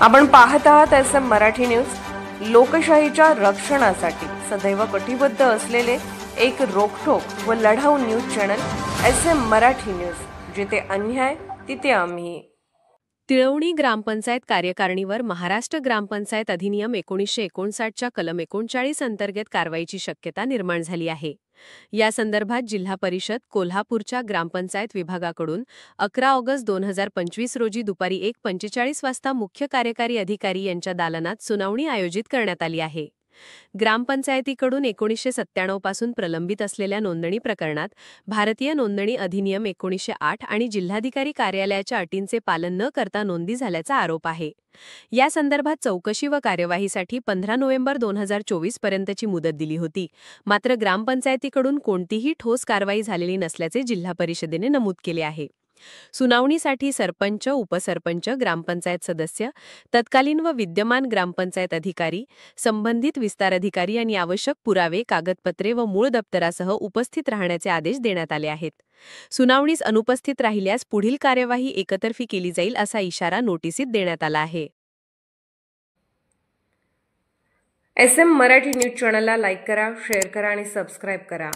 आपण पाहत आहात SM मराठी न्यूज। लोकशाहीच्या रक्षणासाठी सदैव कटिबद्ध असलेले एक रोखठोक व लढाऊ news channel SM Marathi news, जिथे अन्याय तिथे आम्ही। तिळवणी ग्रामपंचायत कार्यकारिणीवर महाराष्ट्र ग्रामपंचायत अधिनियम 1959च्या कलम 39 अंतर्गत कारवाईची शक्यता निर्माण झाली आहे। या संदर्भात जिल्हा परिषद कोल्हापूरच्या ग्रामपंचायत विभागाकडून 11 ऑगस्ट 2025 रोजी दुपारी 1:45 वाजता मुख्य कार्यकारी अधिकारी यांच्या दालनात सुनावणी आयोजित करण्यात आली आहे। ग्रामपंचायतीकडून 1997 पासून प्रलंबित असलेल्या नोंदणी प्रकरणात भारतीय नोंदणी अधिनियम 1908 आणि जिल्हाधिकारी कार्यालयाच्या अटींचे पालन न करता नोंदी झाल्याचा आरोप आहे। या संदर्भात चौकशी व कार्यवाहीसाठी 15 नोव्हेंबर 2024 पर्यंतची मुदत दिली होती। मात्र ग्रामपंचायतीकडून कोणतीही ठोस कारवाई झालेली नसल्याचे जिल्हा परिषदेने नमूद केले आहे। सुनावणीसाठी सरपंच, उपसरपंच, ग्रामपंचायत सदस्य, तत्कालीन व विद्यमान ग्रामपंचायत अधिकारी, संबंधित विस्तार अधिकारी यांनी आवश्यक पुरावे, कागदपत्रे व मूळ दप्तरासह उपस्थित राहण्याचे आदेश देण्यात आले आहेत। सुनावणीस अनुपस्थित राहिल्यास पुढील कार्यवाही एकतर्फी केली जाईल असा इशारा नोटिसीत देण्यात आला आहे। SM मराठी न्यूज चॅनलला लाईक करा, शेअर करा आणि सबस्क्राईब करा।